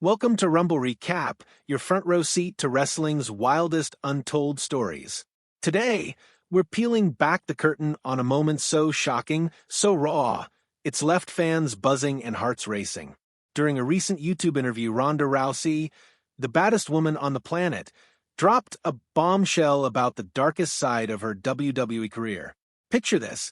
Welcome to Rumble Recap, your front row seat to wrestling's wildest untold stories. Today, we're peeling back the curtain on a moment so shocking, so raw, it's left fans buzzing and hearts racing. During a recent YouTube interview, Ronda Rousey, the baddest woman on the planet, dropped a bombshell about the darkest side of her WWE career. Picture this.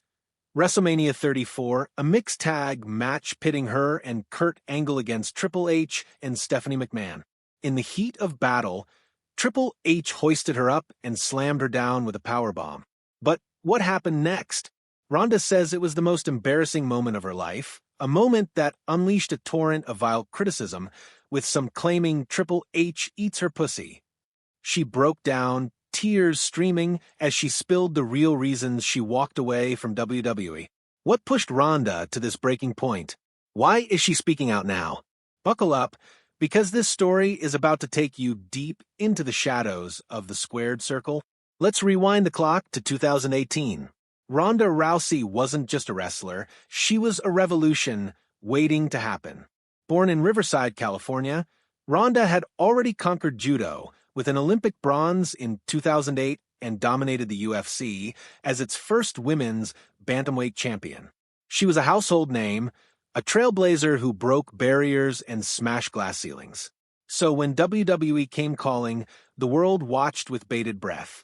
WrestleMania 34, a mixed tag match pitting her and Kurt Angle against Triple H and Stephanie McMahon. In the heat of battle, Triple H hoisted her up and slammed her down with a powerbomb. But what happened next? Ronda says it was the most embarrassing moment of her life, a moment that unleashed a torrent of vile criticism, with some claiming Triple H eats her pussy. She broke down, tears streaming as she spilled the real reasons she walked away from WWE. What pushed Ronda to this breaking point? Why is she speaking out now? Buckle up, because this story is about to take you deep into the shadows of the squared circle. Let's rewind the clock to 2018. Ronda Rousey wasn't just a wrestler, she was a revolution waiting to happen. Born in Riverside, California, Ronda had already conquered judo with an Olympic bronze in 2008 and dominated the UFC as its first women's bantamweight champion. She was a household name, a trailblazer who broke barriers and smashed glass ceilings. So when WWE came calling, the world watched with bated breath.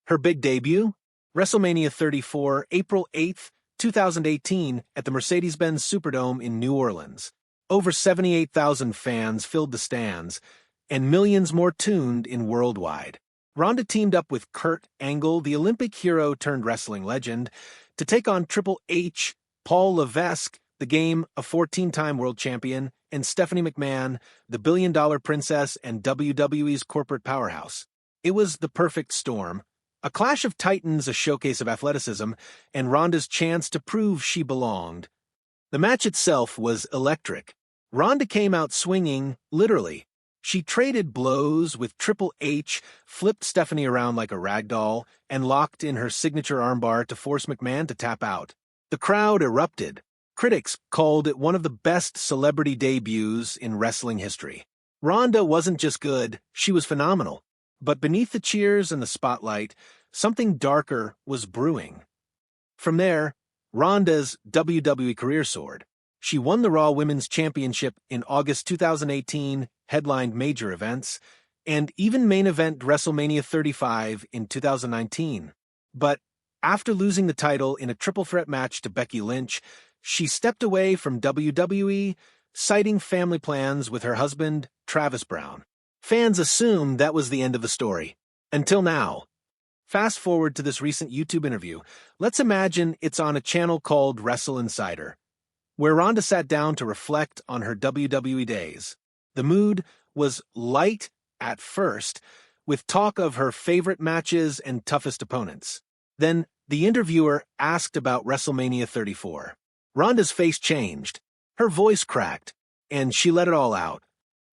Her big debut? WrestleMania 34, April 8, 2018, at the Mercedes-Benz Superdome in New Orleans. Over 78,000 fans filled the stands, and millions more tuned in worldwide. Ronda teamed up with Kurt Angle, the Olympic hero turned wrestling legend, to take on Triple H, Paul Levesque, the Game, a 14-time world champion, and Stephanie McMahon, the billion-dollar princess and WWE's corporate powerhouse. It was the perfect storm. A clash of titans, a showcase of athleticism, and Ronda's chance to prove she belonged. The match itself was electric. Ronda came out swinging, literally. She traded blows with Triple H, flipped Stephanie around like a rag doll, and locked in her signature armbar to force McMahon to tap out. The crowd erupted. Critics called it one of the best celebrity debuts in wrestling history. Ronda wasn't just good, she was phenomenal. But beneath the cheers and the spotlight, something darker was brewing. From there, Ronda's WWE career soared. She won the Raw Women's Championship in August 2018, headlined major events, and even main event WrestleMania 35 in 2019. But after losing the title in a triple threat match to Becky Lynch, she stepped away from WWE, citing family plans with her husband, Travis Brown. Fans assumed that was the end of the story. Until now. Fast forward to this recent YouTube interview. Let's imagine it's on a channel called Wrestle Insider, where Ronda sat down to reflect on her WWE days. The mood was light at first, with talk of her favorite matches and toughest opponents. Then the interviewer asked about WrestleMania 34. Ronda's face changed, her voice cracked, and she let it all out.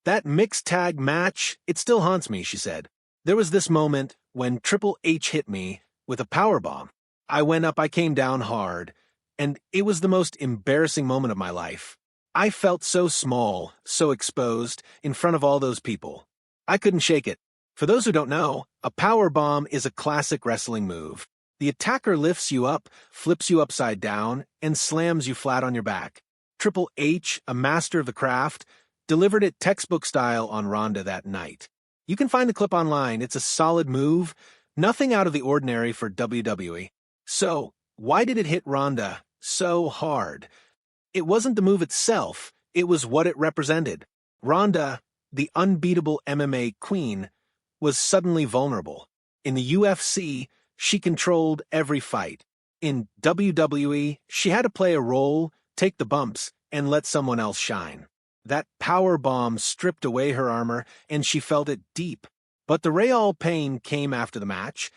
That mixed tag match, it still haunts me, she said. There was this moment when Triple H hit me with a powerbomb. I went up, I came down hard, and it was the most embarrassing moment of my life. I felt so small, so exposed, in front of all those people. I couldn't shake it. For those who don't know, a powerbomb is a classic wrestling move. The attacker lifts you up, flips you upside down, and slams you flat on your back. Triple H, a master of the craft, delivered it textbook style on Ronda that night. You can find the clip online. It's a solid move, nothing out of the ordinary for WWE. So, why did it hit Ronda so hard? It wasn't the move itself, it was what it represented. Ronda, the unbeatable MMA queen, was suddenly vulnerable. In the UFC, she controlled every fight. In WWE, she had to play a role, take the bumps, and let someone else shine. That power bomb stripped away her armor, and she felt it deep. But the real pain came after the match.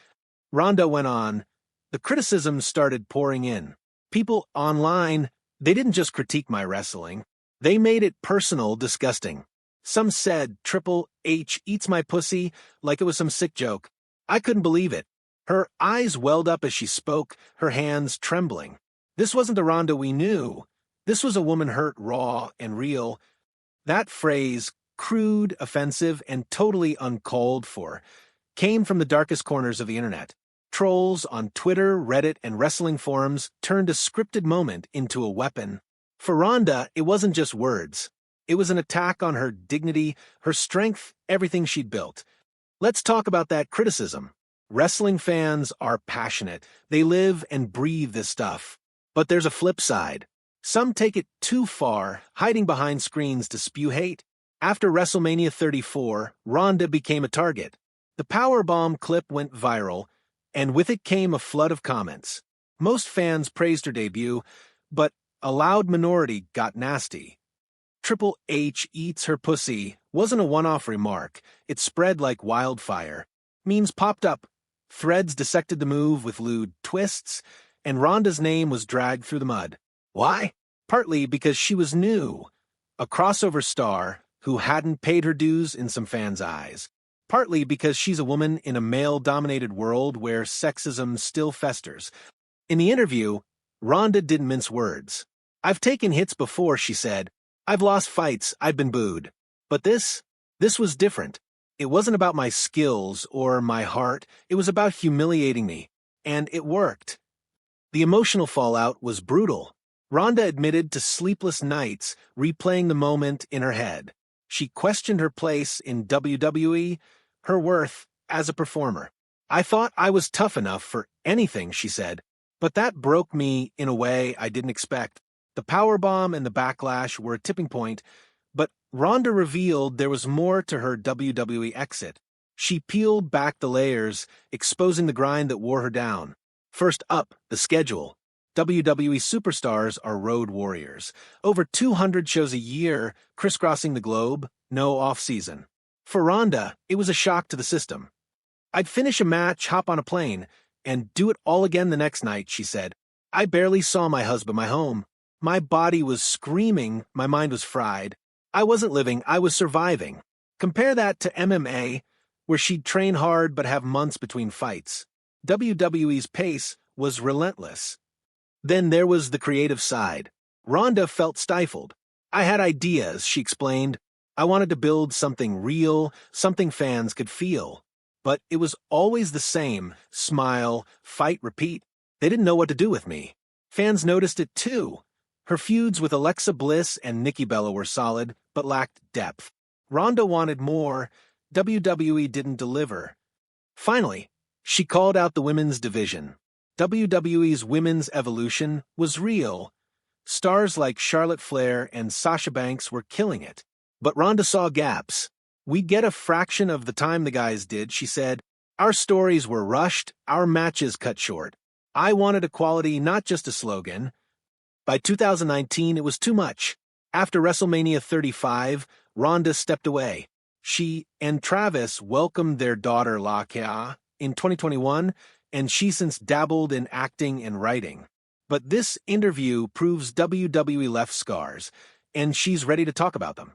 Ronda went on. The criticism started pouring in. People online, they didn't just critique my wrestling. They made it personal, disgusting. Some said Triple H eats my pussy like it was some sick joke. I couldn't believe it. Her eyes welled up as she spoke, her hands trembling. This wasn't the Ronda we knew. This was a woman hurt raw and real. That phrase, crude, offensive, and totally uncalled for, came from the darkest corners of the internet. Trolls on Twitter, Reddit, and wrestling forums turned a scripted moment into a weapon. For Ronda, it wasn't just words. It was an attack on her dignity, her strength, everything she'd built. Let's talk about that criticism. Wrestling fans are passionate. They live and breathe this stuff. But there's a flip side. Some take it too far, hiding behind screens to spew hate. After WrestleMania 34, Ronda became a target. The powerbomb clip went viral, and with it came a flood of comments. Most fans praised her debut, but a loud minority got nasty. Triple H eats her pussy wasn't a one-off remark. It spread like wildfire. Memes popped up. Threads dissected the move with lewd twists, and Ronda's name was dragged through the mud. Why? Partly because she was new, a crossover star who hadn't paid her dues in some fans' eyes. Partly because she's a woman in a male-dominated world where sexism still festers. In the interview, Ronda didn't mince words. "I've taken hits before," she said. "I've lost fights, I've been booed. But this was different. It wasn't about my skills or my heart, it was about humiliating me. And it worked." The emotional fallout was brutal. Ronda admitted to sleepless nights, replaying the moment in her head. She questioned her place in WWE, her worth as a performer. "I thought I was tough enough for anything," she said. "But that broke me in a way I didn't expect." The powerbomb and the backlash were a tipping point, but Ronda revealed there was more to her WWE exit. She peeled back the layers, exposing the grind that wore her down. First up, the schedule. WWE superstars are road warriors. Over 200 shows a year, crisscrossing the globe, no off-season. For Ronda, it was a shock to the system. "I'd finish a match, hop on a plane, and do it all again the next night," she said. "I barely saw my husband, my home. My body was screaming, my mind was fried. I wasn't living, I was surviving." Compare that to MMA, where she'd train hard but have months between fights. WWE's pace was relentless. Then there was the creative side. Ronda felt stifled. "I had ideas," she explained. "I wanted to build something real, something fans could feel. But it was always the same: smile, fight, repeat. They didn't know what to do with me." Fans noticed it too. Her feuds with Alexa Bliss and Nikki Bella were solid, but lacked depth. Ronda wanted more. WWE didn't deliver. Finally, she called out the women's division. WWE's women's evolution was real. Stars like Charlotte Flair and Sasha Banks were killing it. But Ronda saw gaps. "We get a fraction of the time the guys did," she said. "Our stories were rushed, our matches cut short. I wanted equality, not just a slogan." By 2019, it was too much. After WrestleMania 35, Ronda stepped away. She and Travis welcomed their daughter Lakia in 2021, and she since dabbled in acting and writing. But this interview proves WWE left scars, and she's ready to talk about them.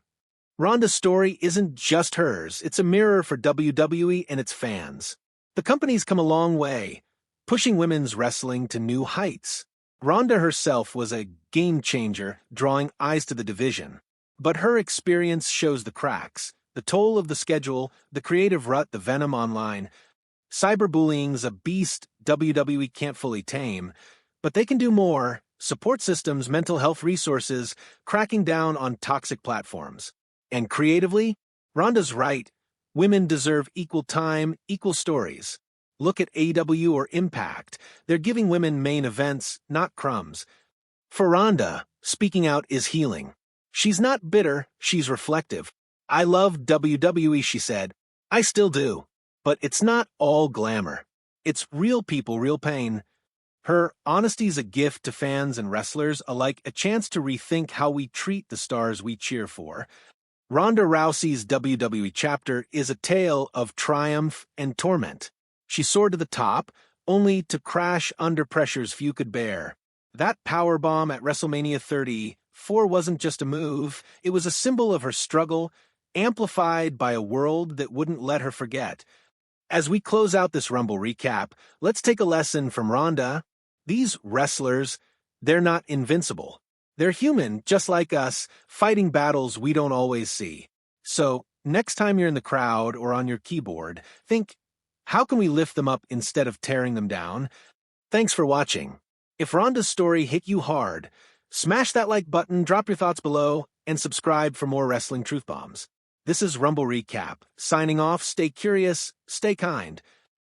Ronda's story isn't just hers, it's a mirror for WWE and its fans. The company's come a long way, pushing women's wrestling to new heights. Ronda herself was a game changer, drawing eyes to the division. But her experience shows the cracks, the toll of the schedule, the creative rut, the venom online. Cyberbullying's a beast WWE can't fully tame, but they can do more: support systems, mental health resources, cracking down on toxic platforms. And creatively, Ronda's right. Women deserve equal time, equal stories. Look at AEW or Impact. They're giving women main events, not crumbs. For Ronda, speaking out is healing. She's not bitter, she's reflective. "I love WWE," she said. "I still do. But it's not all glamour. It's real people, real pain." Her honesty's a gift to fans and wrestlers alike, a chance to rethink how we treat the stars we cheer for. Ronda Rousey's WWE chapter is a tale of triumph and torment. She soared to the top, only to crash under pressures few could bear. That powerbomb at WrestleMania 34 wasn't just a move, it was a symbol of her struggle, amplified by a world that wouldn't let her forget. As we close out this Rumble recap, let's take a lesson from Ronda. These wrestlers, they're not invincible. They're human, just like us, fighting battles we don't always see. So, next time you're in the crowd or on your keyboard, think, how can we lift them up instead of tearing them down? Thanks for watching. If Ronda's story hit you hard, smash that like button, drop your thoughts below, and subscribe for more wrestling truth bombs. This is Rumble Recap. Signing off, stay curious, stay kind.